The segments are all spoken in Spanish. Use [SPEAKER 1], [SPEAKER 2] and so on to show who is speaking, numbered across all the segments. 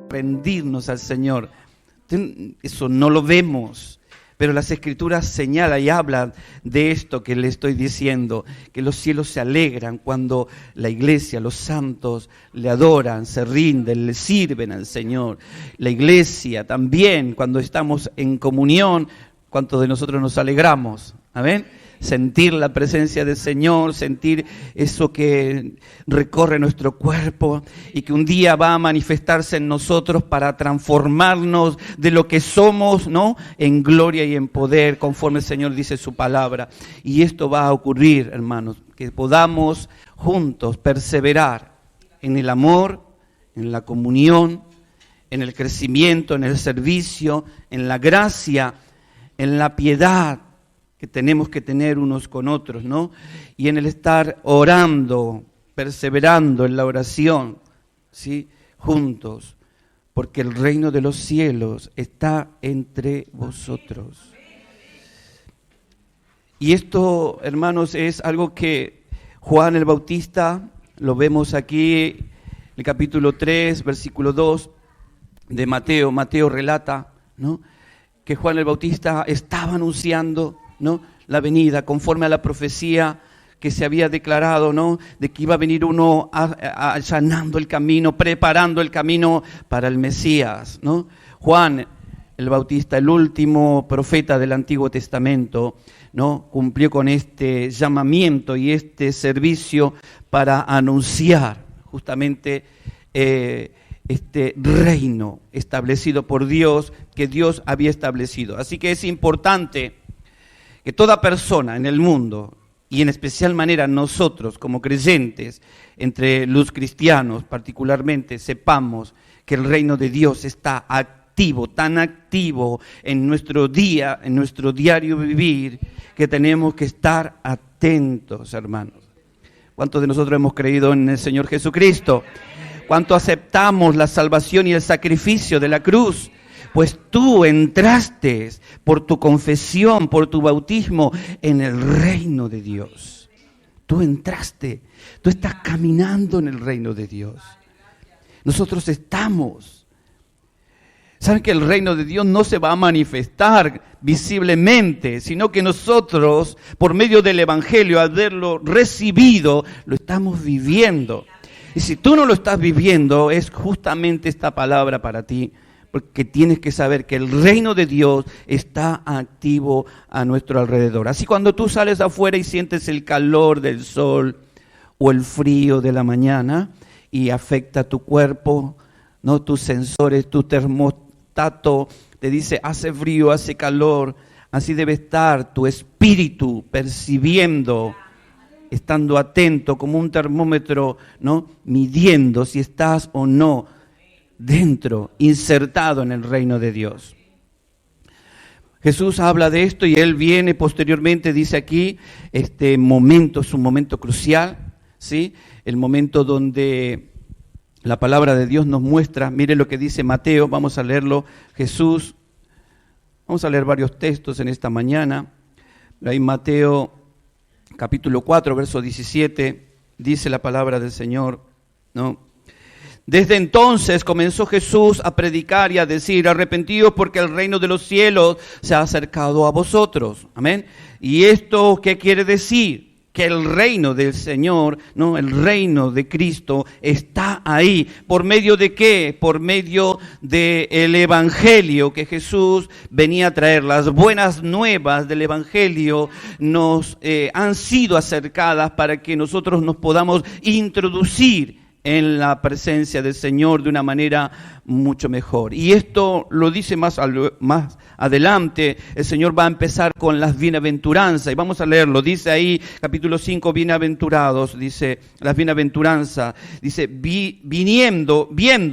[SPEAKER 1] rendirnos al Señor. Eso no lo vemos, pero las Escrituras señalan y hablan de esto que le estoy diciendo, que los cielos se alegran cuando la iglesia, los santos, le adoran, se rinden, le sirven al Señor. La iglesia también, cuando estamos en comunión, ¿cuántos de nosotros nos alegramos? ¿Amén? Sentir la presencia del Señor, sentir eso que recorre nuestro cuerpo y que un día va a manifestarse en nosotros para transformarnos de lo que somos, ¿no?, en gloria y en poder, conforme el Señor dice su palabra. Y esto va a ocurrir, hermanos, que podamos juntos perseverar en el amor, en la comunión, en el crecimiento, en el servicio, en la gracia, en la piedad que tenemos que tener unos con otros, ¿no? Y en el estar orando, perseverando en la oración, ¿sí?, juntos, porque el reino de los cielos está entre vosotros. Y esto, hermanos, es algo que Juan el Bautista, lo vemos aquí, en el capítulo 3, versículo 2 de Mateo. Mateo relata, ¿no?, que Juan el Bautista estaba anunciando, ¿no?, la venida, conforme a la profecía que se había declarado, ¿no?, de que iba a venir uno allanando el camino, preparando el camino para el Mesías, ¿no? Juan el Bautista, el último profeta del Antiguo Testamento, ¿no?, cumplió con este llamamiento y este servicio para anunciar justamente este reino establecido por Dios, que Dios había establecido. Así que es importante que toda persona en el mundo, y en especial manera nosotros como creyentes, entre los cristianos particularmente, sepamos que el reino de Dios está activo, tan activo en nuestro día, en nuestro diario vivir, que tenemos que estar atentos, hermanos. ¿Cuántos de nosotros hemos creído en el Señor Jesucristo? ¿Cuánto aceptamos la salvación y el sacrificio de la cruz? Pues tú entraste por tu confesión, por tu bautismo, en el reino de Dios. Tú entraste, tú estás caminando en el reino de Dios. Nosotros estamos. ¿Saben que el reino de Dios no se va a manifestar visiblemente, sino que nosotros, por medio del Evangelio, al haberlo recibido, lo estamos viviendo? Y si tú no lo estás viviendo, es justamente esta palabra para ti. Porque tienes que saber que el reino de Dios está activo a nuestro alrededor. Así cuando tú sales afuera y sientes el calor del sol o el frío de la mañana y afecta tu cuerpo, ¿no?, tus sensores, tu termostato te dice hace frío, hace calor. Así debe estar tu espíritu percibiendo, estando atento como un termómetro, ¿no?, midiendo si estás o no dentro, insertado en el reino de Dios. Jesús habla de esto y Él viene posteriormente, dice aquí, este momento es un momento crucial, ¿sí? El momento donde la palabra de Dios nos muestra, mire lo que dice Mateo, vamos a leerlo, Jesús, vamos a leer varios textos en esta mañana. Ahí Mateo capítulo 4, verso 17, dice la palabra del Señor, ¿no? Desde entonces comenzó Jesús a predicar y a decir, arrepentíos porque el reino de los cielos se ha acercado a vosotros. Amén. ¿Y esto qué quiere decir? Que el reino del Señor, ¿no?, el reino de Cristo está ahí. ¿Por medio de qué? Por medio del Evangelio que Jesús venía a traer. Las buenas nuevas del Evangelio nos han sido acercadas para que nosotros nos podamos introducir en la presencia del Señor de una manera mucho mejor. Y esto lo dice más adelante, el Señor va a empezar con las bienaventuranzas, y vamos a leerlo, dice ahí, capítulo 5, bienaventurados, dice, las bienaventuranzas, dice, viendo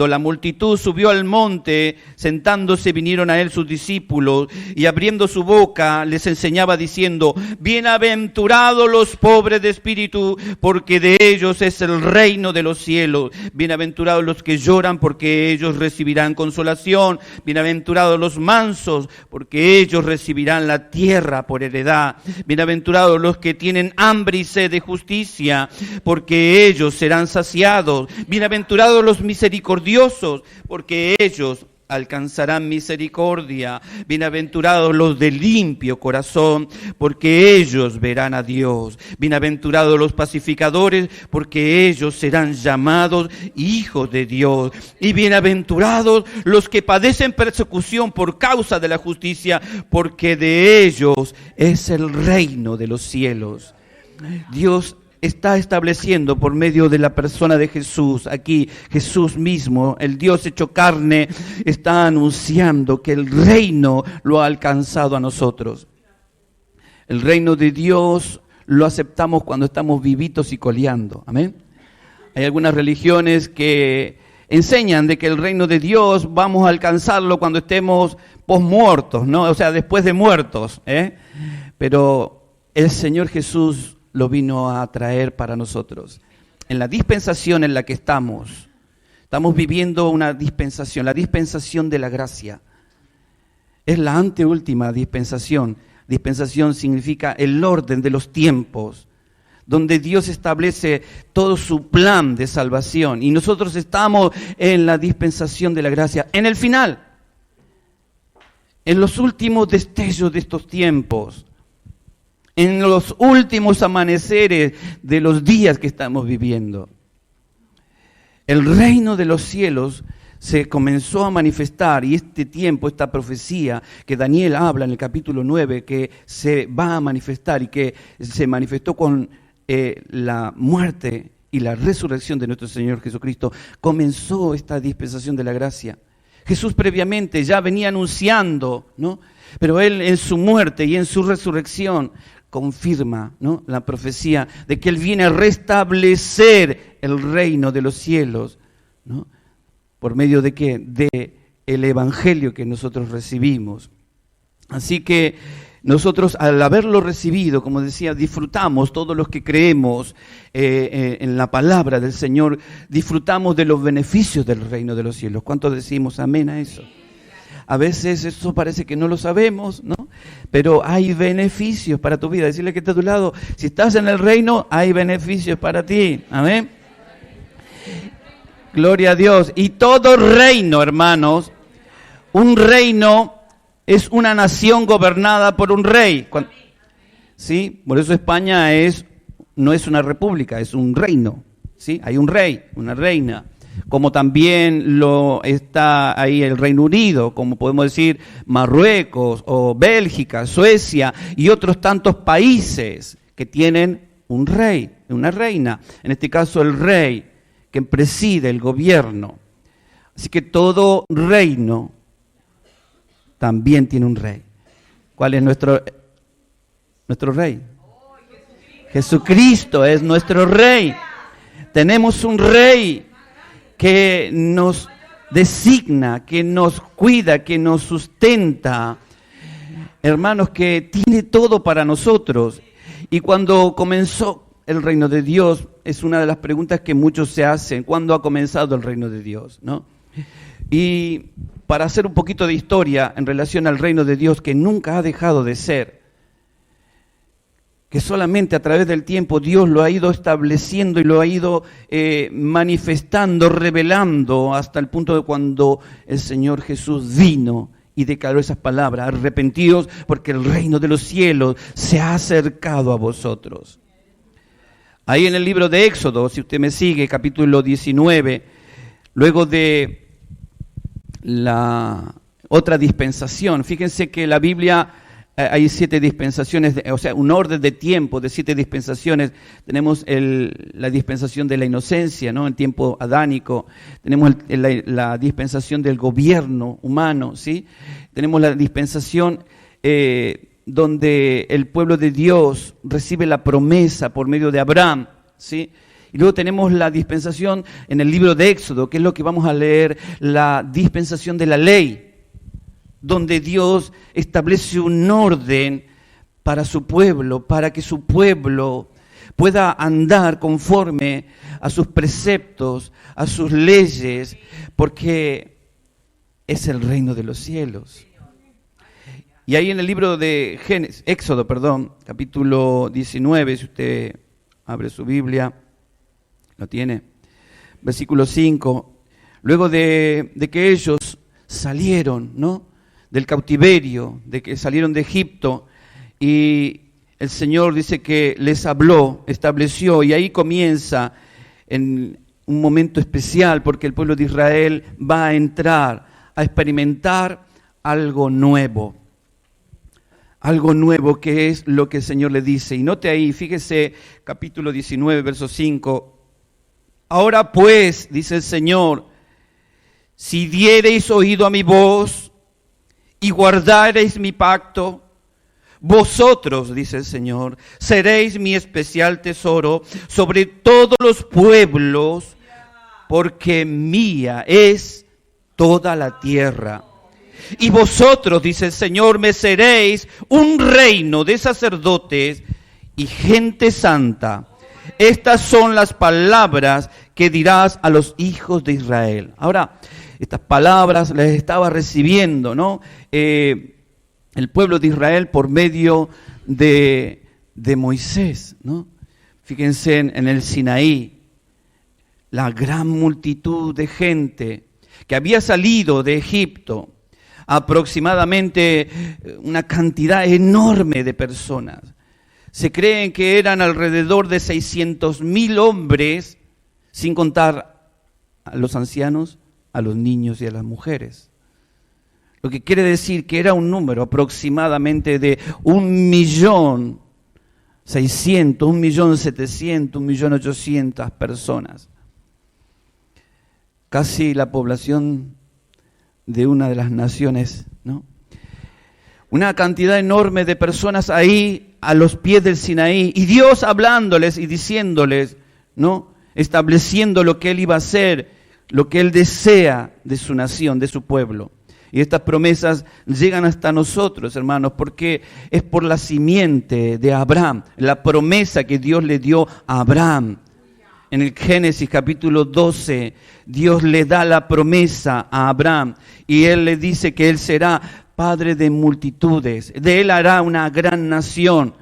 [SPEAKER 1] la multitud, subió al monte, sentándose vinieron a él sus discípulos, y abriendo su boca, les enseñaba diciendo, bienaventurados los pobres de espíritu, porque de ellos es el reino de los cielos, bienaventurados los que lloran, porque ellos recibirán consolación. Bienaventurados los mansos, porque ellos recibirán la tierra por heredad. Bienaventurados los que tienen hambre y sed de justicia, porque ellos serán saciados. Bienaventurados los misericordiosos, porque ellos alcanzarán misericordia. Bienaventurados los de limpio corazón, porque ellos verán a Dios. Bienaventurados los pacificadores, porque ellos serán llamados hijos de Dios. Y bienaventurados los que padecen persecución por causa de la justicia, porque de ellos es el reino de los cielos. Dios está estableciendo por medio de la persona de Jesús, aquí Jesús mismo, el Dios hecho carne, está anunciando que el reino lo ha alcanzado a nosotros. El reino de Dios lo aceptamos cuando estamos vivitos y coleando. Amén. Hay algunas religiones que enseñan de que el reino de Dios vamos a alcanzarlo cuando estemos posmuertos, ¿no? O sea, después de muertos, Pero el Señor Jesús lo vino a traer para nosotros. En la dispensación en la que estamos viviendo una dispensación, la dispensación de la gracia. Es la anteúltima dispensación. Dispensación significa el orden de los tiempos, donde Dios establece todo su plan de salvación. Y nosotros estamos en la dispensación de la gracia, en el final, en los últimos destellos de estos tiempos, en los últimos amaneceres de los días que estamos viviendo. El reino de los cielos se comenzó a manifestar, y este tiempo, esta profecía que Daniel habla en el capítulo 9, que se va a manifestar y que se manifestó con la muerte y la resurrección de nuestro Señor Jesucristo, comenzó esta dispensación de la gracia. Jesús previamente ya venía anunciando, ¿no? Pero Él en su muerte y en su resurrección confirma, ¿no?, la profecía de que Él viene a restablecer el reino de los cielos, ¿no? ¿Por medio de qué? De el evangelio que nosotros recibimos. Así que nosotros, al haberlo recibido, como decía, disfrutamos, todos los que creemos en la palabra del Señor, disfrutamos de los beneficios del reino de los cielos. ¿Cuántos decimos amén a eso? A veces eso parece que no lo sabemos, ¿no? Pero hay beneficios para tu vida. Decirle que está a tu lado, si estás en el reino, hay beneficios para ti. Amén. Gloria a Dios. Y todo reino, hermanos, un reino es una nación gobernada por un rey. ¿Sí? Por eso España no es una república, es un reino. ¿Sí? Hay un rey, una reina. Como también lo está ahí el Reino Unido, como podemos decir Marruecos o Bélgica, Suecia y otros tantos países que tienen un rey, una reina. En este caso el rey que preside el gobierno. Así que todo reino también tiene un rey. ¿Cuál es nuestro rey? Jesucristo es nuestro rey. Tenemos un rey que nos designa, que nos cuida, que nos sustenta. Hermanos, que tiene todo para nosotros. Y cuando comenzó el reino de Dios, es una de las preguntas que muchos se hacen: ¿cuándo ha comenzado el reino de Dios? ¿No? Y para hacer un poquito de historia en relación al reino de Dios, que nunca ha dejado de ser, que solamente a través del tiempo Dios lo ha ido estableciendo y lo ha ido manifestando, revelando, hasta el punto de cuando el Señor Jesús vino y declaró esas palabras: arrepentidos porque el reino de los cielos se ha acercado a vosotros. Ahí en el libro de Éxodo, si usted me sigue, capítulo 19, luego de la otra dispensación, fíjense que la Biblia, hay 7 dispensaciones, o sea, un orden de tiempo de 7 dispensaciones. Tenemos la dispensación de la inocencia, ¿no?, el tiempo adánico. Tenemos la dispensación del gobierno humano, ¿sí? Tenemos la dispensación donde el pueblo de Dios recibe la promesa por medio de Abraham, ¿sí? Y luego tenemos la dispensación en el libro de Éxodo, que es lo que vamos a leer, la dispensación de la ley, donde Dios establece un orden para su pueblo, para que su pueblo pueda andar conforme a sus preceptos, a sus leyes, porque es el reino de los cielos. Y ahí en el libro de Éxodo, capítulo 19, si usted abre su Biblia, lo tiene, versículo 5, luego de que ellos salieron, ¿no?, del cautiverio, de que salieron de Egipto, y el Señor dice que les habló, estableció, y ahí comienza en un momento especial, porque el pueblo de Israel va a entrar a experimentar algo nuevo que es lo que el Señor le dice. Y note ahí, fíjese, capítulo 19, verso 5, ahora pues, dice el Señor, si diereis oído a mi voz y guardareis mi pacto, vosotros, dice el Señor, seréis mi especial tesoro sobre todos los pueblos, porque mía es toda la tierra. Y vosotros, dice el Señor, me seréis un reino de sacerdotes y gente santa. Estas son las palabras que dirás a los hijos de Israel. Ahora, estas palabras las estaba recibiendo, ¿no?, el pueblo de Israel por medio de Moisés, ¿no? Fíjense en el Sinaí, la gran multitud de gente que había salido de Egipto, aproximadamente una cantidad enorme de personas. Se creen que eran alrededor de 600,000 hombres, sin contar a los ancianos, a los niños y a las mujeres. Lo que quiere decir que era un número aproximadamente de 1.600.000, 1.700.000, 1.800.000 personas. Casi la población de una de las naciones, ¿no? Una cantidad enorme de personas ahí a los pies del Sinaí, y Dios hablándoles y diciéndoles, ¿no?, estableciendo lo que Él iba a hacer, lo que Él desea de su nación, de su pueblo. Y estas promesas llegan hasta nosotros, hermanos, porque es por la simiente de Abraham, la promesa que Dios le dio a Abraham. En el Génesis capítulo 12, Dios le da la promesa a Abraham y Él le dice que Él será padre de multitudes. De Él hará una gran nación,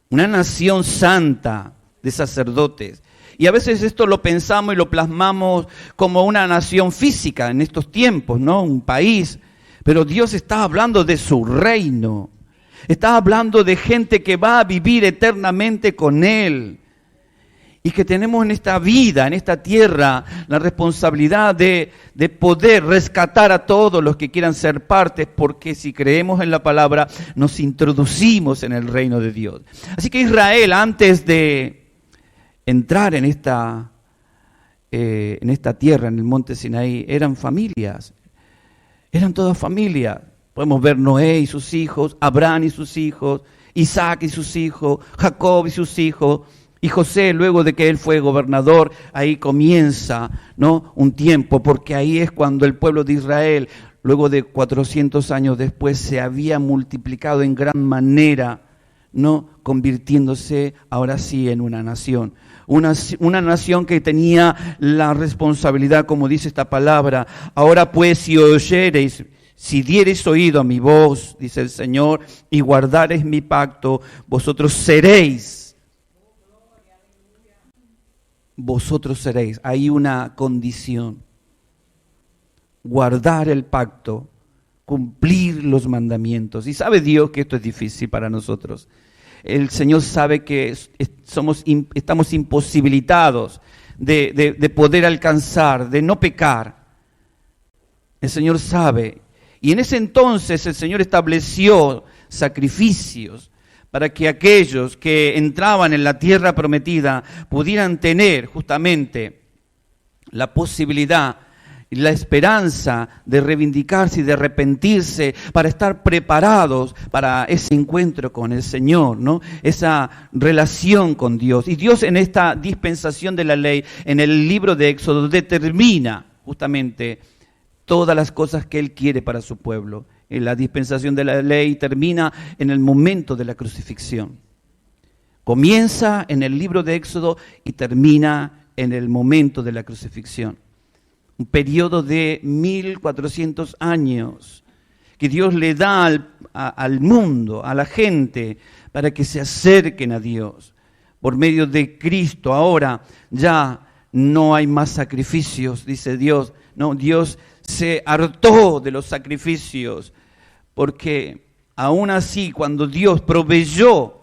[SPEAKER 1] una nación santa de sacerdotes. Y a veces esto lo pensamos y lo plasmamos como una nación física en estos tiempos, ¿no?, un país. Pero Dios está hablando de su reino. Está hablando de gente que va a vivir eternamente con Él. Y que tenemos en esta vida, en esta tierra, la responsabilidad de poder rescatar a todos los que quieran ser partes, porque si creemos en la palabra, nos introducimos en el reino de Dios. Así que Israel, antes de entrar en esta tierra, en el monte Sinaí, eran familias, eran todas familias. Podemos ver Noé y sus hijos, Abraham y sus hijos, Isaac y sus hijos, Jacob y sus hijos, y José, luego de que él fue gobernador. Ahí comienza, ¿no?, un tiempo, porque ahí es cuando el pueblo de Israel, luego de 400 años después, se había multiplicado en gran manera, ¿no?, convirtiéndose ahora sí en una nación. Una nación que tenía la responsabilidad, como dice esta palabra, ahora pues si oyereis, si diereis oído a mi voz, dice el Señor, y guardareis mi pacto, vosotros seréis. Vosotros seréis. Hay una condición. Guardar el pacto, cumplir los mandamientos. Y sabe Dios que esto es difícil para nosotros. El Señor sabe que estamos imposibilitados de poder alcanzar, de no pecar. El Señor sabe. Y en ese entonces el Señor estableció sacrificios para que aquellos que entraban en la tierra prometida pudieran tener justamente la posibilidad y la esperanza de reivindicarse y de arrepentirse, para estar preparados para ese encuentro con el Señor, ¿no?, esa relación con Dios. Y Dios, en esta dispensación de la ley, en el libro de Éxodo, determina justamente todas las cosas que Él quiere para su pueblo. La dispensación de la ley termina en el momento de la crucifixión. Comienza en el libro de Éxodo y termina en el momento de la crucifixión. un periodo de 1400 años que Dios le da al mundo, a la gente, para que se acerquen a Dios. Por medio de Cristo ahora ya no hay más sacrificios, dice Dios. No, Dios se hartó de los sacrificios, porque aún así cuando Dios proveyó,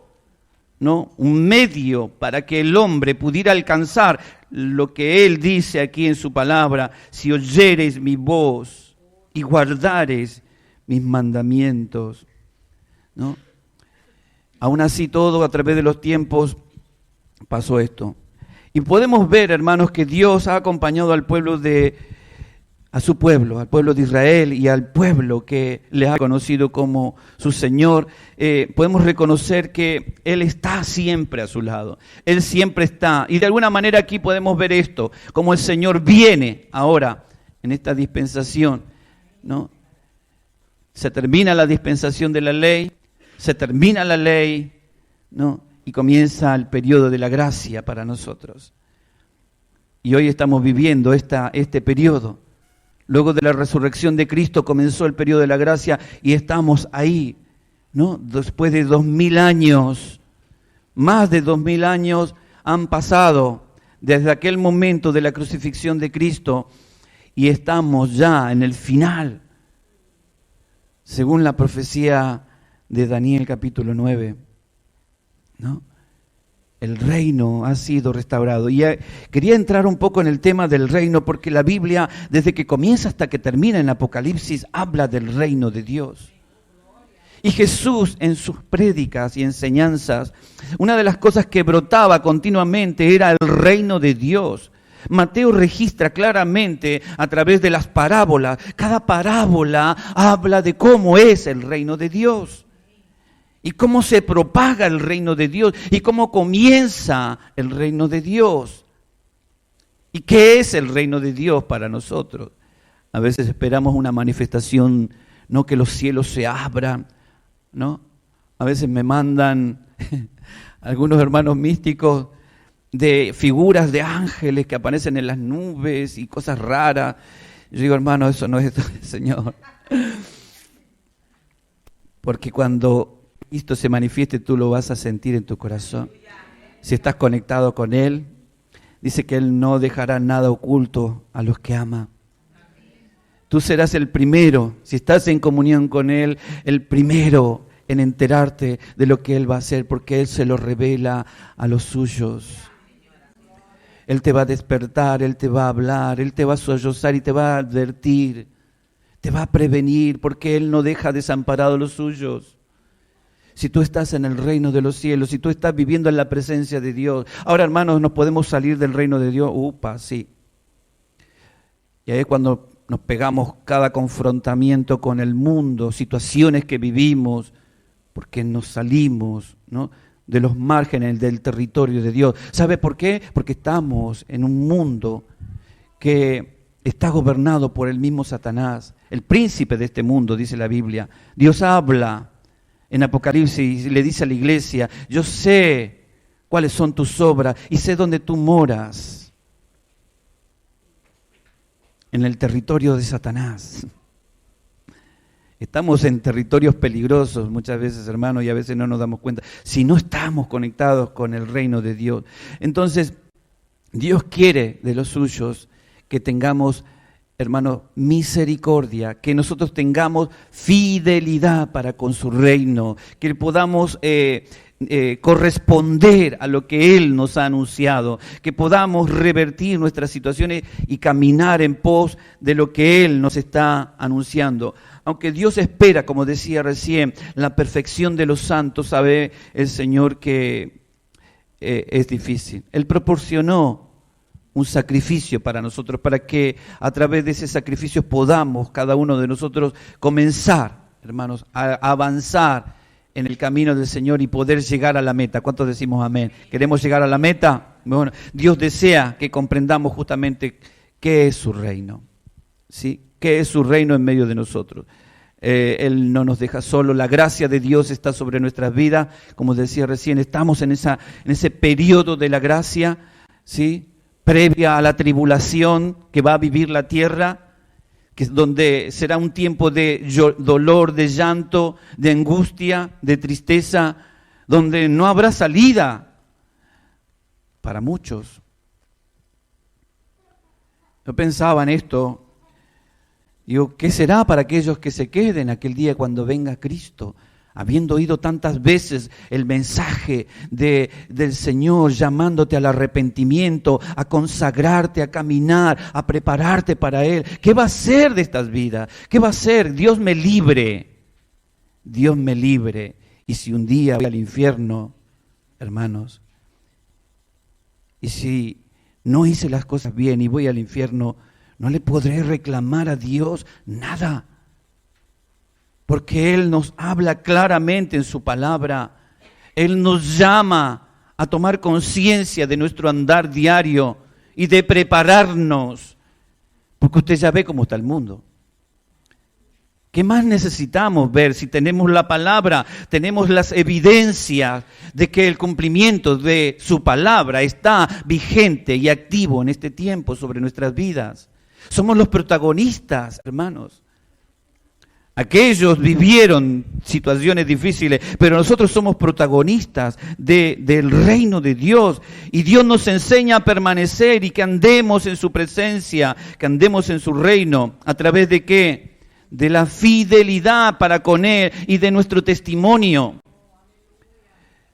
[SPEAKER 1] ¿no?, un medio para que el hombre pudiera alcanzar lo que Él dice aquí en su palabra: si oyereis mi voz y guardareis mis mandamientos, ¿no? Aún así todo a través de los tiempos pasó esto. Y podemos ver, hermanos, que Dios ha acompañado al pueblo a su pueblo, al pueblo de Israel y al pueblo que le ha conocido como su Señor. Podemos reconocer que Él está siempre a su lado. Él siempre está. Y de alguna manera aquí podemos ver esto, como el Señor viene ahora en esta dispensación, ¿no? Se termina la dispensación de la ley, se termina la ley, ¿no?, y comienza el periodo de la gracia para nosotros. Y hoy estamos viviendo este periodo. Luego de la resurrección de Cristo comenzó el periodo de la gracia y estamos ahí, ¿no? Después de 2000 años, más de 2000 años han pasado desde aquel momento de la crucifixión de Cristo y estamos ya en el final, según la profecía de Daniel capítulo 9, ¿no? El reino ha sido restaurado. Y quería entrar un poco en el tema del reino, porque la Biblia, desde que comienza hasta que termina en Apocalipsis, habla del reino de Dios. Y Jesús, en sus prédicas y enseñanzas, una de las cosas que brotaba continuamente era el reino de Dios. Mateo registra claramente a través de las parábolas. Cada parábola habla de cómo es el reino de Dios. Y cómo se propaga el reino de Dios, y cómo comienza el reino de Dios. ¿Y qué es el reino de Dios para nosotros? A veces esperamos una manifestación, no, que los cielos se abran, ¿no? A veces me mandan algunos hermanos místicos de figuras de ángeles que aparecen en las nubes y cosas raras. Yo digo, hermano, eso no es Señor. Porque cuando Cristo se manifieste, tú lo vas a sentir en tu corazón. Si estás conectado con Él, dice que Él no dejará nada oculto a los que ama. Tú serás el primero, si estás en comunión con Él, el primero en enterarte de lo que Él va a hacer, porque Él se lo revela a los suyos. Él te va a despertar, Él te va a hablar, Él te va a sollozar y te va a advertir, te va a prevenir, porque Él no deja desamparados a los suyos. Si tú estás en el reino de los cielos, si tú estás viviendo en la presencia de Dios. Ahora, hermanos, ¿nos podemos salir del reino de Dios? Sí. Y ahí es cuando nos pegamos cada confrontamiento con el mundo, situaciones que vivimos, porque nos salimos, ¿no?, de los márgenes del territorio de Dios. ¿Sabe por qué? Porque estamos en un mundo que está gobernado por el mismo Satanás, el príncipe de este mundo, dice la Biblia. Dios habla en Apocalipsis y le dice a la iglesia: yo sé cuáles son tus obras y sé dónde tú moras. En el territorio de Satanás. Estamos en territorios peligrosos muchas veces, hermanos, y a veces no nos damos cuenta. Si no estamos conectados con el reino de Dios. Entonces, Dios quiere de los suyos que tengamos, hermanos, misericordia, que nosotros tengamos fidelidad para con su reino, que podamos corresponder a lo que Él nos ha anunciado, que podamos revertir nuestras situaciones y caminar en pos de lo que Él nos está anunciando. Aunque Dios espera, como decía recién, la perfección de los santos, sabe el Señor que es difícil. Él proporcionó un sacrificio para nosotros, para que a través de ese sacrificio podamos cada uno de nosotros comenzar, hermanos, a avanzar en el camino del Señor y poder llegar a la meta. ¿Cuántos decimos amén? ¿Queremos llegar a la meta? Bueno, Dios desea que comprendamos justamente qué es su reino, ¿sí? ¿Qué es su reino en medio de nosotros? Él no nos deja solo, la gracia de Dios está sobre nuestras vidas, como decía recién, estamos en ese periodo de la gracia, ¿sí?, previa a la tribulación que va a vivir la tierra, que es donde será un tiempo de dolor, de llanto, de angustia, de tristeza, donde no habrá salida para muchos. Yo pensaba en esto, digo, ¿qué será para aquellos que se queden aquel día cuando venga Cristo? Habiendo oído tantas veces el mensaje del Señor llamándote al arrepentimiento, a consagrarte, a caminar, a prepararte para Él. ¿Qué va a ser de estas vidas? ¿Qué va a ser? Dios me libre. Dios me libre. Y si un día voy al infierno, hermanos, y si no hice las cosas bien y voy al infierno, no le podré reclamar a Dios nada. Porque Él nos habla claramente en su palabra. Él nos llama a tomar conciencia de nuestro andar diario y de prepararnos. Porque usted ya ve cómo está el mundo. ¿Qué más necesitamos ver si tenemos la palabra, tenemos las evidencias de que el cumplimiento de su palabra está vigente y activo en este tiempo sobre nuestras vidas? Somos los protagonistas, hermanos. Aquellos vivieron situaciones difíciles, pero nosotros somos protagonistas del reino de Dios. Y Dios nos enseña a permanecer y que andemos en su presencia, que andemos en su reino. ¿A través de qué? De la fidelidad para con Él y de nuestro testimonio.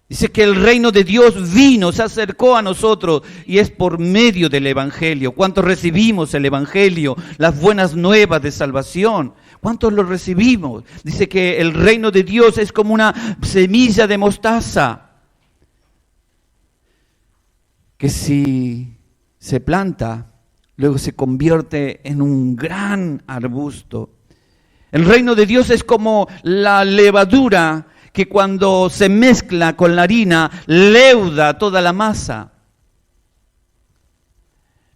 [SPEAKER 1] Dice que el reino de Dios vino, se acercó a nosotros y es por medio del Evangelio. ¿Cuántos recibimos el Evangelio, las buenas nuevas de salvación? ¿Cuántos lo recibimos? Dice que el reino de Dios es como una semilla de mostaza, que si se planta, luego se convierte en un gran arbusto. El reino de Dios es como la levadura que cuando se mezcla con la harina, leuda toda la masa.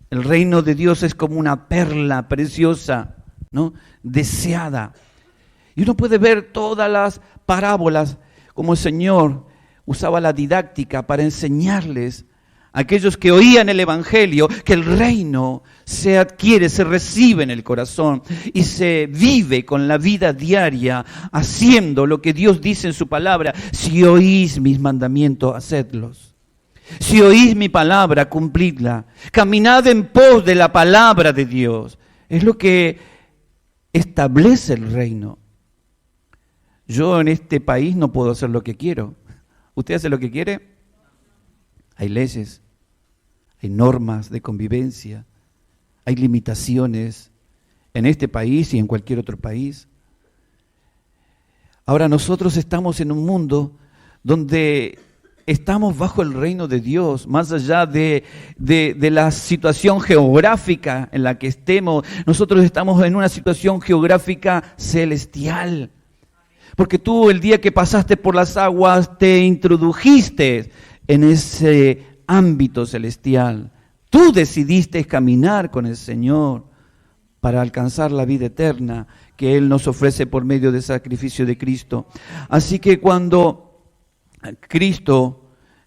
[SPEAKER 1] El reino de Dios es como una perla preciosa, ¿no? Deseada. Y uno puede ver todas las parábolas como el Señor usaba la didáctica para enseñarles a aquellos que oían el Evangelio que el reino se adquiere, se recibe en el corazón y se vive con la vida diaria haciendo lo que Dios dice en su palabra. Si oís mis mandamientos, hacedlos. Si oís mi palabra, cumplidla. Caminad en pos de la palabra de Dios. Es lo que establece el reino. Yo en este país no puedo hacer lo que quiero. ¿Usted hace lo que quiere? Hay leyes, hay normas de convivencia, hay limitaciones en este país y en cualquier otro país. Ahora nosotros estamos en un mundo donde estamos bajo el reino de Dios, más allá de la situación geográfica en la que estemos. Nosotros estamos en una situación geográfica celestial. Porque tú el día que pasaste por las aguas te introdujiste en ese ámbito celestial. Tú decidiste caminar con el Señor para alcanzar la vida eterna que Él nos ofrece por medio del sacrificio de Cristo. Así que cuando Cristo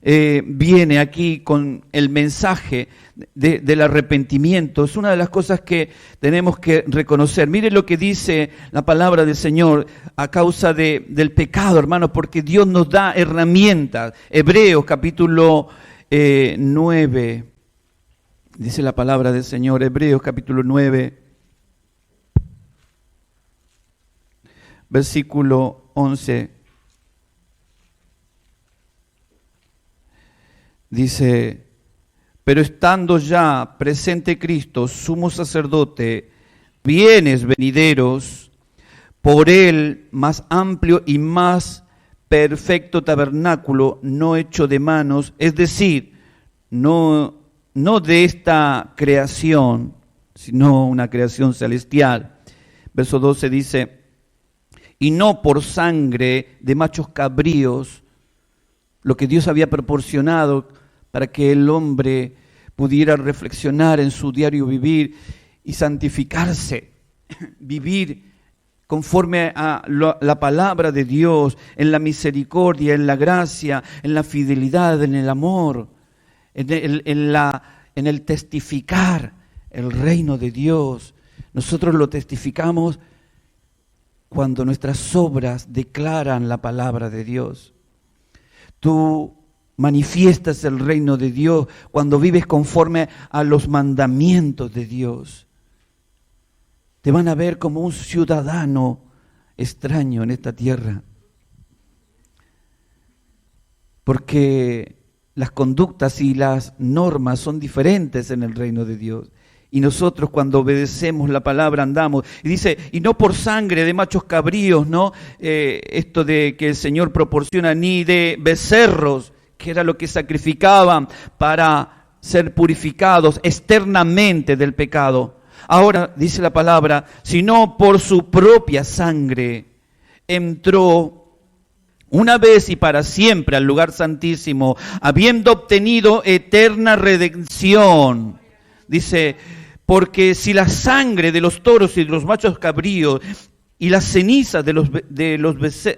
[SPEAKER 1] viene aquí con el mensaje del arrepentimiento, es una de las cosas que tenemos que reconocer. Mire lo que dice la palabra del Señor a causa del pecado, hermanos, porque Dios nos da herramientas. Hebreos capítulo 9, dice la palabra del Señor, Hebreos capítulo 9, versículo 11. Dice, pero estando ya presente Cristo, sumo sacerdote, bienes venideros, por Él más amplio y más perfecto tabernáculo, no hecho de manos, es decir, no de esta creación, sino una creación celestial. Verso 12 dice, y no por sangre de machos cabríos, lo que Dios había proporcionado para que el hombre pudiera reflexionar en su diario vivir y santificarse, vivir conforme a la palabra de Dios, en la misericordia, en la gracia, en la fidelidad, en el amor, en la en el testificar el reino de Dios. Nosotros lo testificamos cuando nuestras obras declaran la palabra de Dios. Tú manifiestas el reino de Dios cuando vives conforme a los mandamientos de Dios. Te van a ver como un ciudadano extraño en esta tierra. Porque las conductas y las normas son diferentes en el reino de Dios. Y nosotros cuando obedecemos la palabra andamos. Y dice, y no por sangre de machos cabríos, ¿no? Esto de que el Señor proporciona, ni de becerros, que era lo que sacrificaban para ser purificados externamente del pecado. Ahora, dice la palabra, sino por su propia sangre entró una vez y para siempre al lugar santísimo, habiendo obtenido eterna redención. Dice, porque si la sangre de los toros y de los machos cabríos y las cenizas de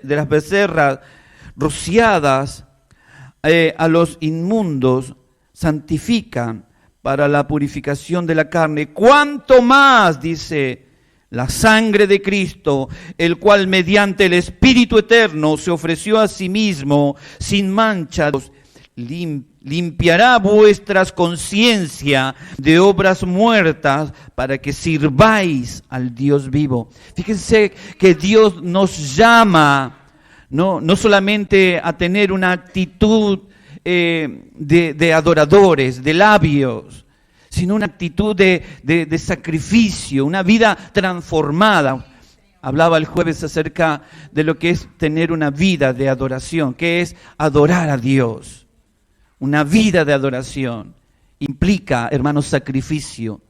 [SPEAKER 1] las becerras rociadas a los inmundos santifican para la purificación de la carne, ¿cuánto más, dice, la sangre de Cristo, el cual mediante el Espíritu Eterno se ofreció a sí mismo sin mancha, limpiará vuestras conciencias de obras muertas para que sirváis al Dios vivo? Fíjense que Dios nos llama no solamente a tener una actitud de adoradores, de labios, sino una actitud de sacrificio, una vida transformada. Hablaba el jueves acerca de lo que es tener una vida de adoración, que es adorar a Dios. Una vida de adoración implica, hermanos, sacrificio.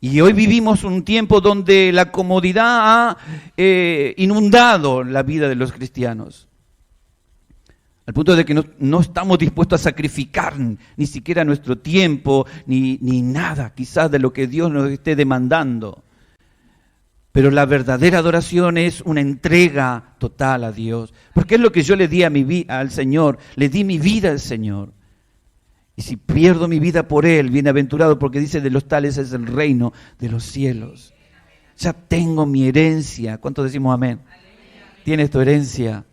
[SPEAKER 1] Y hoy vivimos un tiempo donde la comodidad ha inundado la vida de los cristianos. Al punto de que no estamos dispuestos a sacrificar ni siquiera nuestro tiempo, ni nada quizás de lo que Dios nos esté demandando. Pero la verdadera adoración es una entrega total a Dios. Porque es lo que yo le di al Señor, le di mi vida al Señor. Y si pierdo mi vida por Él, bienaventurado, porque dice de los tales es el reino de los cielos. Ya tengo mi herencia. ¿Cuántos decimos amén? Tienes tu herencia.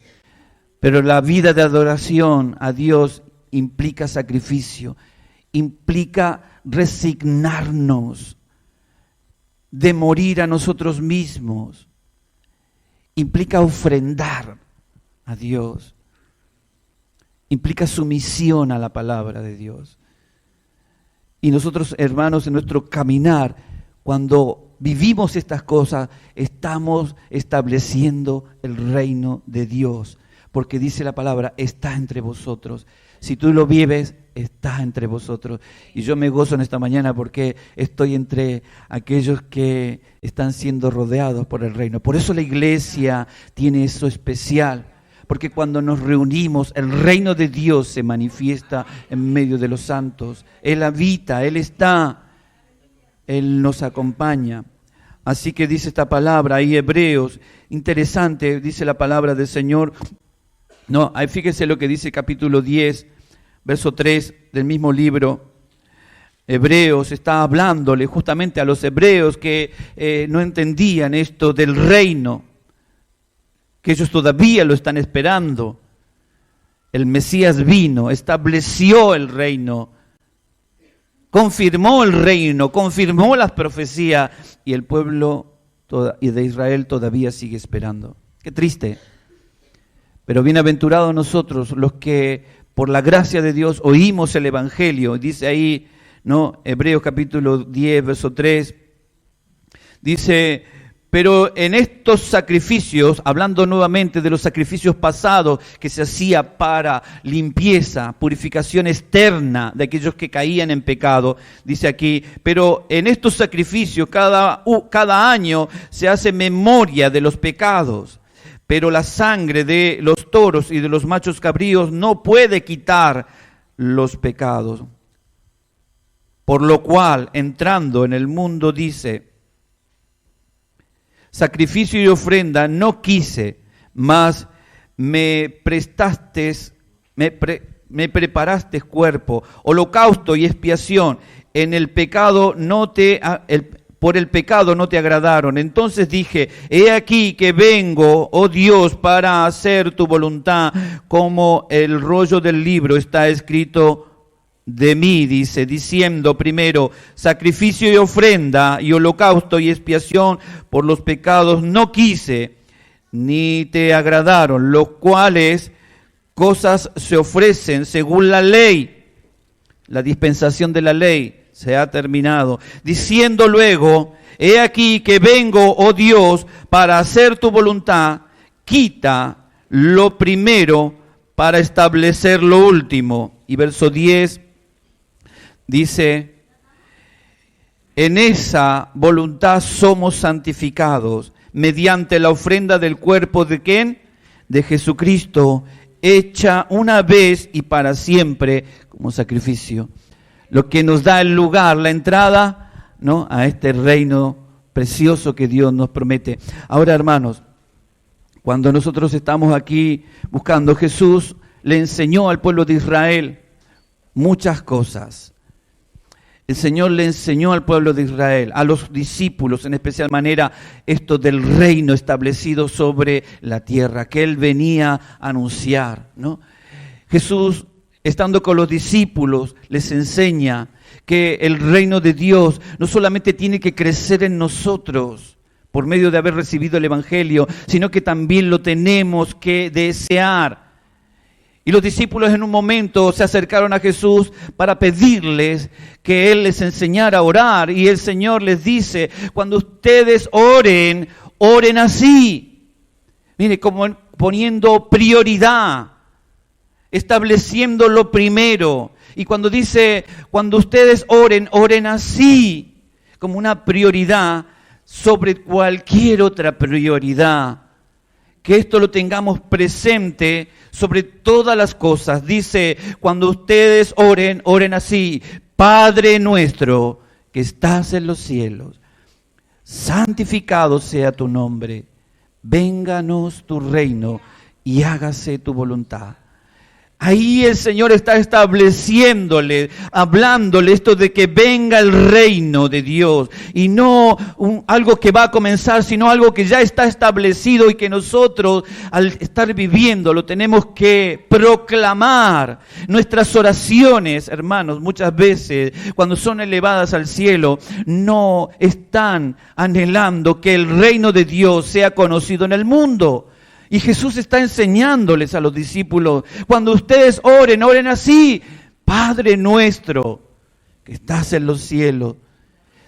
[SPEAKER 1] Pero la vida de adoración a Dios implica sacrificio, implica resignarnos, de morir a nosotros mismos, implica ofrendar a Dios, implica sumisión a la palabra de Dios. Y nosotros, hermanos, en nuestro caminar, cuando vivimos estas cosas, estamos estableciendo el reino de Dios. Porque dice la palabra, está entre vosotros. Si tú lo vives, está entre vosotros. Y yo me gozo en esta mañana porque estoy entre aquellos que están siendo rodeados por el reino. Por eso la iglesia tiene eso especial. Porque cuando nos reunimos, el reino de Dios se manifiesta en medio de los santos. Él habita, Él está, Él nos acompaña. Así que dice esta palabra ahí, Hebreos, interesante, dice la palabra del Señor. No, ahí fíjese lo que dice capítulo 10, verso 3 del mismo libro. Hebreos está hablándole justamente a los hebreos que no entendían esto del reino, que ellos todavía lo están esperando. El Mesías vino, estableció el reino, confirmó el reino, confirmó las profecías y el pueblo de Israel todavía sigue esperando. Qué triste. Pero bienaventurados nosotros los que por la gracia de Dios oímos el Evangelio. Dice ahí, ¿no? Hebreos capítulo 10, verso 3. Dice, pero en estos sacrificios, hablando nuevamente de los sacrificios pasados que se hacía para limpieza, purificación externa de aquellos que caían en pecado, dice aquí, pero en estos sacrificios cada año se hace memoria de los pecados. Pero la sangre de los toros y de los machos cabríos no puede quitar los pecados. Por lo cual, entrando en el mundo, dice, sacrificio y ofrenda no quise, mas me me preparaste cuerpo, holocausto y expiación. Por el pecado no te agradaron. Entonces dije, he aquí que vengo, oh Dios, para hacer tu voluntad, como el rollo del libro está escrito de mí, dice, diciendo primero, sacrificio y ofrenda y holocausto y expiación por los pecados no quise, ni te agradaron, los cuales cosas se ofrecen según la ley. La dispensación de la ley se ha terminado. Diciendo luego, he aquí que vengo, oh Dios, para hacer tu voluntad, quita lo primero para establecer lo último. Y verso 10 dice, en esa voluntad somos santificados, mediante la ofrenda del cuerpo de ¿quién? De Jesucristo, hecha una vez y para siempre como sacrificio. Lo que nos da el lugar, la entrada, ¿no?, a este reino precioso que Dios nos promete. Ahora, hermanos, cuando nosotros estamos aquí buscando, Jesús le enseñó al pueblo de Israel muchas cosas. El Señor le enseñó al pueblo de Israel, a los discípulos en especial manera, esto del reino establecido sobre la tierra, que Él venía a anunciar, ¿no? Jesús, estando con los discípulos, les enseña que el reino de Dios no solamente tiene que crecer en nosotros por medio de haber recibido el Evangelio, sino que también lo tenemos que desear. Y los discípulos en un momento se acercaron a Jesús para pedirles que Él les enseñara a orar. Y el Señor les dice, cuando ustedes oren, oren así. Mire, como poniendo prioridad, estableciendo lo primero. Y cuando dice, cuando ustedes oren, oren así, como una prioridad sobre cualquier otra prioridad. Que esto lo tengamos presente sobre todas las cosas. Dice, cuando ustedes oren, oren así. Padre nuestro que estás en los cielos, santificado sea tu nombre. Vénganos tu reino y hágase tu voluntad. Ahí el Señor está estableciéndole, hablándole esto de que venga el reino de Dios. Y no algo que va a comenzar, sino algo que ya está establecido y que nosotros al estar viviendo lo tenemos que proclamar. Nuestras oraciones, hermanos, muchas veces cuando son elevadas al cielo, no están anhelando que el reino de Dios sea conocido en el mundo. Y Jesús está enseñándoles a los discípulos, cuando ustedes oren, oren así. Padre nuestro, que estás en los cielos,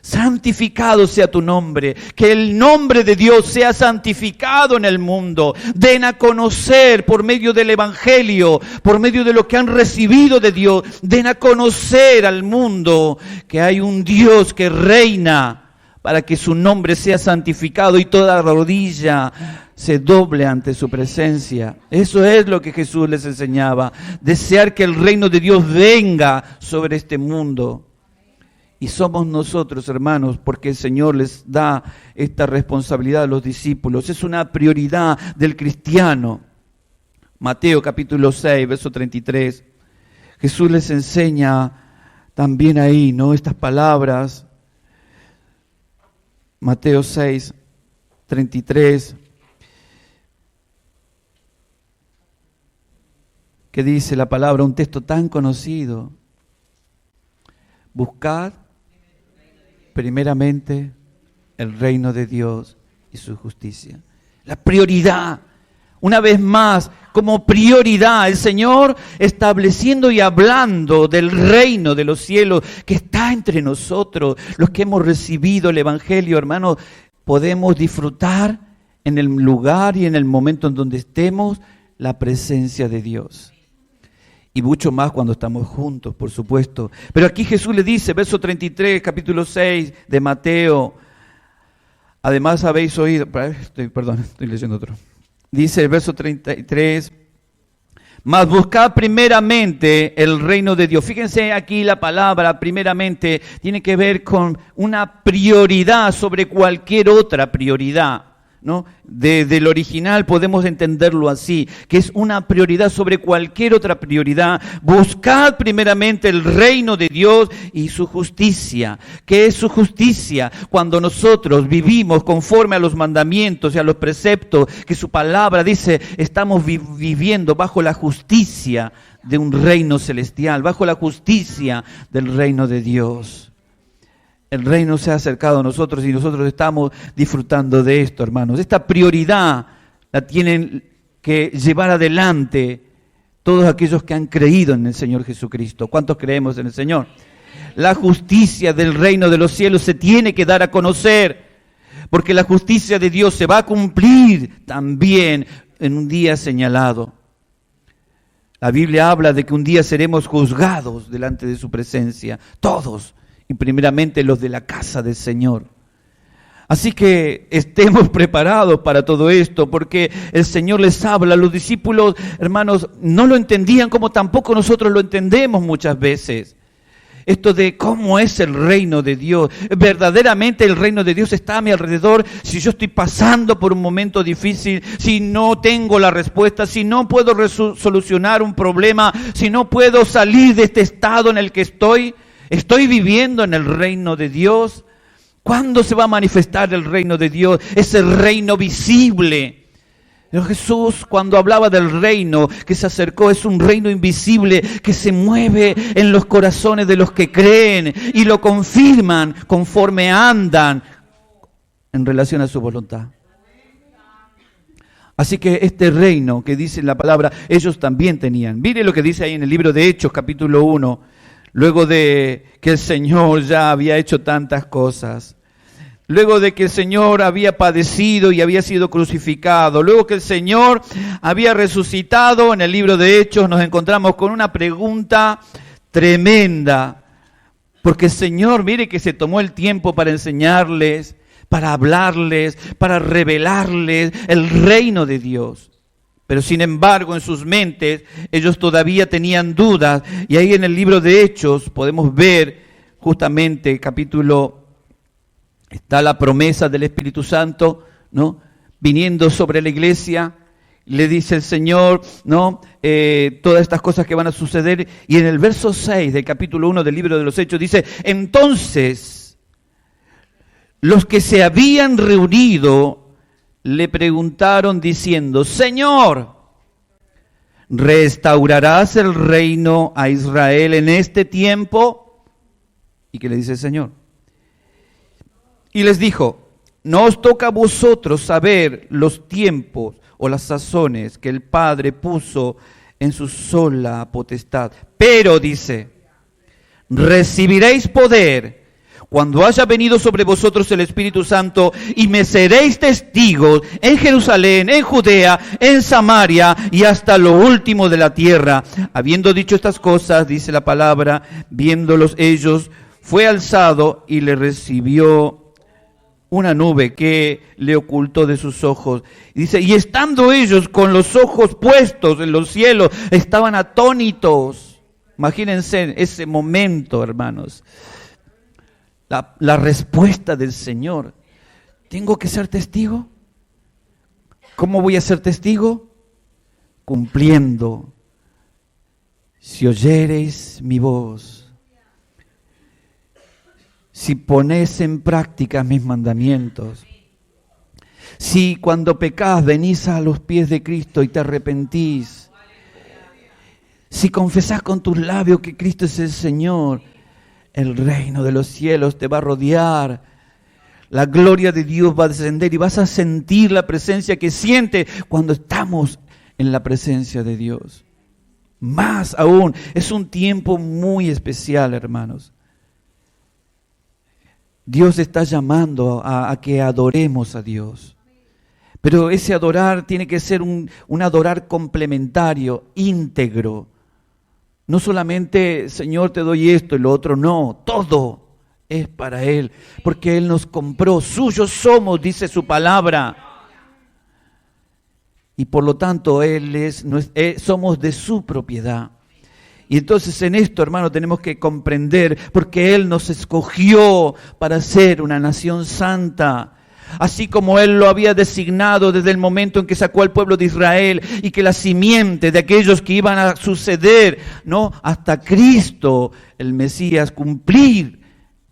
[SPEAKER 1] santificado sea tu nombre. Que el nombre de Dios sea santificado en el mundo. Den a conocer por medio del Evangelio, por medio de lo que han recibido de Dios, den a conocer al mundo que hay un Dios que reina, para que su nombre sea santificado y toda rodilla se doble ante su presencia. Eso es lo que Jesús les enseñaba. Desear que el reino de Dios venga sobre este mundo. Y somos nosotros, hermanos, porque el Señor les da esta responsabilidad a los discípulos. Es una prioridad del cristiano. Mateo capítulo 6, verso 33. Jesús les enseña también ahí, ¿no?, estas palabras. Mateo 6, 33, que dice la palabra, un texto tan conocido. Buscad primeramente el reino de Dios y su justicia. La prioridad, una vez más, como prioridad, el Señor estableciendo y hablando del reino de los cielos que está entre nosotros, los que hemos recibido el Evangelio, hermanos, podemos disfrutar en el lugar y en el momento en donde estemos la presencia de Dios. Y mucho más cuando estamos juntos, por supuesto. Pero aquí Jesús le dice, verso 33, capítulo 6 de Mateo, además habéis oído, estoy leyendo otro. Dice el verso 33, mas buscad primeramente el reino de Dios. Fíjense aquí la palabra primeramente tiene que ver con una prioridad sobre cualquier otra prioridad. ¿no? Del original podemos entenderlo así, que es una prioridad sobre cualquier otra prioridad. Buscad primeramente el reino de Dios y su justicia. ¿Qué es su justicia? Cuando nosotros vivimos conforme a los mandamientos y a los preceptos que su palabra dice, estamos viviendo bajo la justicia de un reino celestial, bajo la justicia del reino de Dios. El reino se ha acercado a nosotros y nosotros estamos disfrutando de esto, hermanos. Esta prioridad la tienen que llevar adelante todos aquellos que han creído en el Señor Jesucristo. ¿Cuántos creemos en el Señor? La justicia del reino de los cielos se tiene que dar a conocer, porque la justicia de Dios se va a cumplir también en un día señalado. La Biblia habla de que un día seremos juzgados delante de su presencia, todos. Y primeramente los de la casa del Señor. Así que estemos preparados para todo esto, porque el Señor les habla. Los discípulos, hermanos, no lo entendían como tampoco nosotros lo entendemos muchas veces. Esto de cómo es el reino de Dios. Verdaderamente el reino de Dios está a mi alrededor. Si yo estoy pasando por un momento difícil, si no tengo la respuesta, si no puedo solucionar un problema, si no puedo salir de este estado en el que estoy viviendo en el reino de Dios. ¿Cuándo se va a manifestar el reino de Dios? Ese reino visible. Pero Jesús, cuando hablaba del reino que se acercó, es un reino invisible que se mueve en los corazones de los que creen y lo confirman conforme andan en relación a su voluntad. Así que este reino que dice la palabra, ellos también tenían. Mire lo que dice ahí en el libro de Hechos, capítulo 1. Luego de que el Señor ya había hecho tantas cosas, luego de que el Señor había padecido y había sido crucificado, luego que el Señor había resucitado, en el libro de Hechos nos encontramos con una pregunta tremenda, porque el Señor, mire que se tomó el tiempo para enseñarles, para hablarles, para revelarles el reino de Dios. Pero sin embargo en sus mentes ellos todavía tenían dudas, y ahí en el libro de Hechos podemos ver justamente capítulo, está la promesa del Espíritu Santo, ¿no? Viniendo sobre la iglesia, le dice el Señor, ¿no? Todas estas cosas que van a suceder, y en el verso 6 del capítulo 1 del libro de los Hechos dice, entonces los que se habían reunido le preguntaron diciendo, Señor, ¿restaurarás el reino a Israel en este tiempo? ¿Y qué le dice el Señor? Y les dijo, no os toca a vosotros saber los tiempos o las sazones que el Padre puso en su sola potestad. Pero, dice, recibiréis poder cuando haya venido sobre vosotros el Espíritu Santo, y me seréis testigos en Jerusalén, en Judea, en Samaria y hasta lo último de la tierra. Habiendo dicho estas cosas, dice la palabra, viéndolos ellos, fue alzado y le recibió una nube que le ocultó de sus ojos. Y dice, y estando ellos con los ojos puestos en los cielos, estaban atónitos. Imagínense ese momento, hermanos. La respuesta del Señor. ¿Tengo que ser testigo? ¿Cómo voy a ser testigo? Cumpliendo. Si oyereis mi voz, si ponéis en práctica mis mandamientos, si cuando pecás venís a los pies de Cristo y te arrepentís, si confesás con tus labios que Cristo es el Señor, el reino de los cielos te va a rodear. La gloria de Dios va a descender y vas a sentir la presencia que siente cuando estamos en la presencia de Dios. Más aún, es un tiempo muy especial, hermanos. Dios está llamando a que adoremos a Dios. Pero ese adorar tiene que ser un adorar complementario, íntegro. No solamente, Señor, te doy esto y lo otro, no, todo es para Él, porque Él nos compró, suyos somos, dice su palabra. Y por lo tanto, somos de su propiedad. Y entonces en esto, hermano, tenemos que comprender, porque Él nos escogió para ser una nación santa. así como Él lo había designado desde el momento en que sacó al pueblo de Israel, y que la simiente de aquellos que iban a suceder, ¿no?, hasta Cristo, el Mesías, cumplir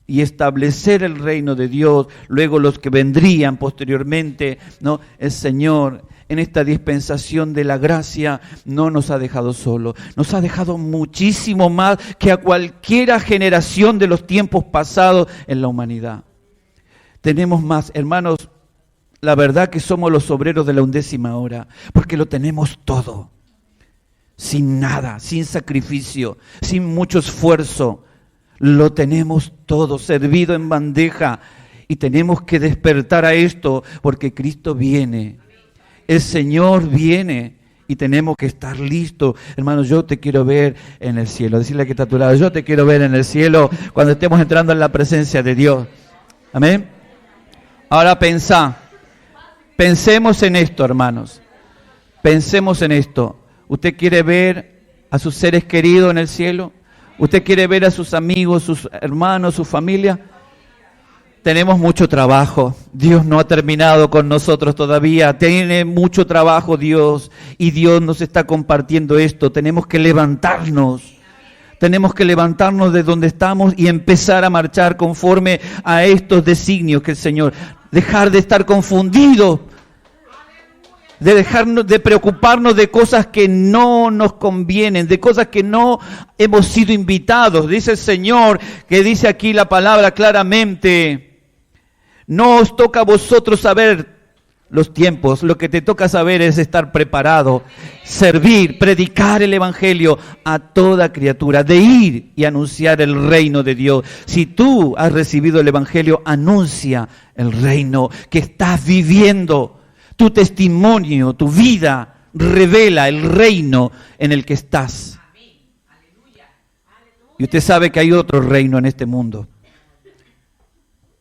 [SPEAKER 1] y establecer el reino de Dios, luego los que vendrían posteriormente, ¿no? El Señor en esta dispensación de la gracia no nos ha dejado solo, nos ha dejado muchísimo más que a cualquiera generación de los tiempos pasados en la humanidad. Tenemos más, hermanos, la verdad que somos los obreros de la 11ª hora, porque lo tenemos todo, sin nada, sin sacrificio, sin mucho esfuerzo. Lo tenemos todo servido en bandeja y tenemos que despertar a esto porque Cristo viene, el Señor viene y tenemos que estar listos. Hermanos, yo te quiero ver en el cielo. Decirle que está a tu lado, yo te quiero ver en el cielo cuando estemos entrando en la presencia de Dios. Amén. Ahora pensemos en esto, hermanos. Pensemos en esto. ¿Usted quiere ver a sus seres queridos en el cielo? ¿Usted quiere ver a sus amigos, sus hermanos, su familia? Tenemos mucho trabajo. Dios no ha terminado con nosotros todavía. Tiene mucho trabajo Dios. Y Dios nos está compartiendo esto. Tenemos que levantarnos. Tenemos que levantarnos de donde estamos y empezar a marchar conforme a estos designios que el Señor. Dejar de estar confundidos. De dejarnos de preocuparnos de cosas que no nos convienen, de cosas que no hemos sido invitados. Dice el Señor, que dice aquí la palabra claramente, no os toca a vosotros saber los tiempos, lo que te toca saber es estar preparado, servir, predicar el Evangelio a toda criatura, de ir y anunciar el reino de Dios. Si tú has recibido el Evangelio, anuncia el reino que estás viviendo. Tu testimonio, tu vida, revela el reino en el que estás. Y usted sabe que hay otro reino en este mundo.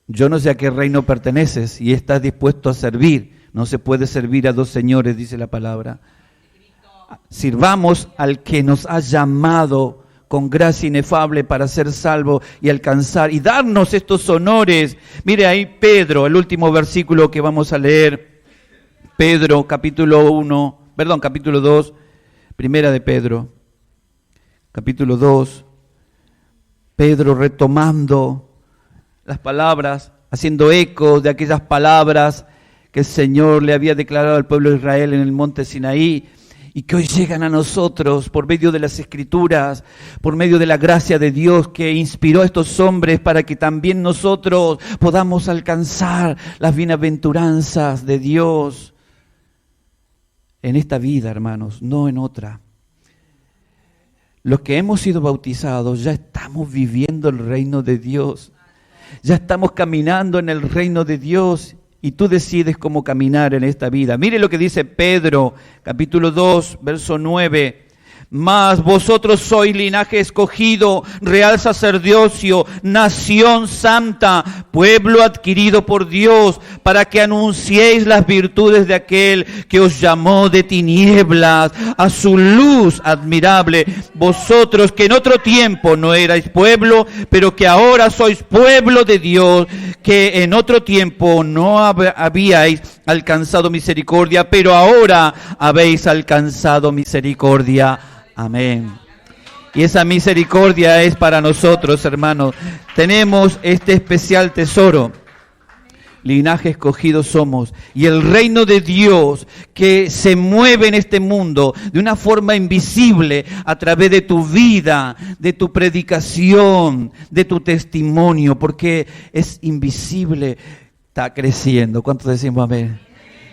[SPEAKER 1] Yo no sé a qué reino perteneces y estás dispuesto a servir. No se puede servir a dos señores, dice la palabra. Sirvamos al que nos ha llamado con gracia inefable para ser salvo y alcanzar y darnos estos honores. Mire ahí Pedro, el último versículo que vamos a leer. Pedro, capítulo 2, primera de Pedro, capítulo 2, Pedro retomando las palabras, haciendo eco de aquellas palabras que el Señor le había declarado al pueblo de Israel en el monte Sinaí y que hoy llegan a nosotros por medio de las Escrituras, por medio de la gracia de Dios que inspiró a estos hombres para que también nosotros podamos alcanzar las bienaventuranzas de Dios. En esta vida, hermanos, no en otra. Los que hemos sido bautizados ya estamos viviendo el reino de Dios. Ya estamos caminando en el reino de Dios y tú decides cómo caminar en esta vida. Mire lo que dice Pedro, capítulo 2, verso 9. Mas vosotros sois linaje escogido, real sacerdocio, nación santa, pueblo adquirido por Dios, para que anunciéis las virtudes de aquel que os llamó de tinieblas a su luz admirable. Vosotros que en otro tiempo no erais pueblo, pero que ahora sois pueblo de Dios, que en otro tiempo no habíais alcanzado misericordia, pero ahora habéis alcanzado misericordia. Amén. Y esa misericordia es para nosotros, hermanos. Tenemos este especial tesoro. Linaje escogido somos. Y el reino de Dios que se mueve en este mundo de una forma invisible a través de tu vida, de tu predicación, de tu testimonio, porque es invisible, está creciendo. ¿Cuántos decimos amén?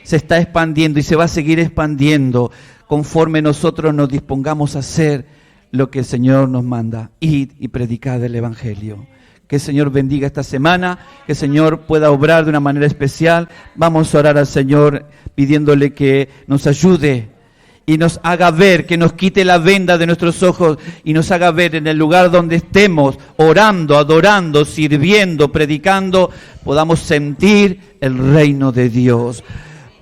[SPEAKER 1] Se está expandiendo y se va a seguir expandiendo conforme nosotros nos dispongamos a hacer lo que el Señor nos manda, ir y predicar el Evangelio. Que el Señor bendiga esta semana, que el Señor pueda obrar de una manera especial. Vamos a orar al Señor pidiéndole que nos ayude y nos haga ver, que nos quite la venda de nuestros ojos y nos haga ver en el lugar donde estemos, orando, adorando, sirviendo, predicando, podamos sentir el reino de Dios.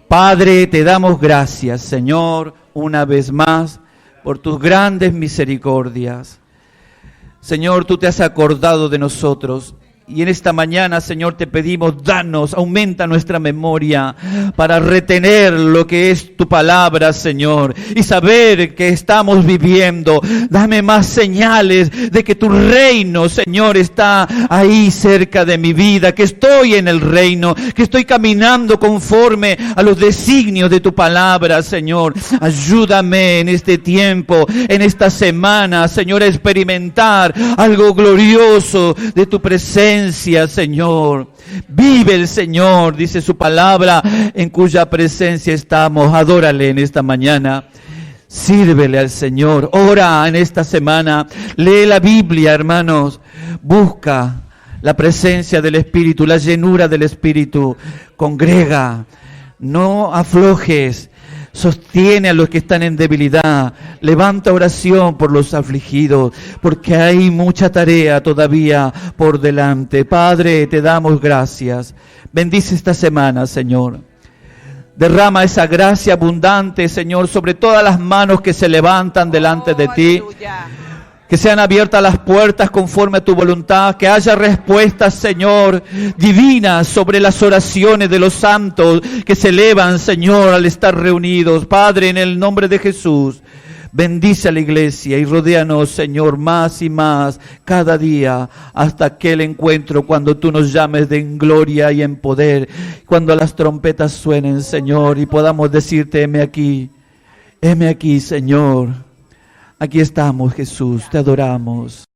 [SPEAKER 1] Padre, te damos gracias, Señor, una vez más, por tus grandes misericordias. Señor, tú te has acordado de nosotros Y en esta mañana, Señor, te pedimos, aumenta nuestra memoria para retener lo que es tu palabra, Señor, y saber que estamos viviendo. Dame más señales de que tu reino, Señor, está ahí cerca de mi vida, que estoy en el reino, que estoy caminando conforme a los designios de tu palabra, Señor. Ayúdame en este tiempo, en esta semana, Señor, a experimentar algo glorioso de tu presencia, Señor. Vive el Señor, dice su palabra, en cuya presencia estamos. Adórale en esta mañana. Sírvele al Señor. Ora en esta semana. Lee la Biblia, hermanos. Busca la presencia del Espíritu, la llenura del Espíritu. Congrega. No aflojes. Sostiene a los que están en debilidad. Levanta oración por los afligidos, porque hay mucha tarea todavía por delante. Padre, te damos gracias. Bendice esta semana, Señor. Derrama esa gracia abundante, Señor, sobre todas las manos que se levantan delante de ti.
[SPEAKER 2] Aleluya.
[SPEAKER 1] Que sean abiertas las puertas conforme a tu voluntad, que haya respuestas, Señor, divinas sobre las oraciones de los santos que se elevan, Señor, al estar reunidos. Padre, en el nombre de Jesús, bendice a la iglesia y rodéanos, Señor, más y más cada día hasta aquel encuentro cuando tú nos llames en gloria y en poder, cuando las trompetas suenen, Señor, y podamos decirte, heme aquí, Señor. Aquí estamos, Jesús, te adoramos.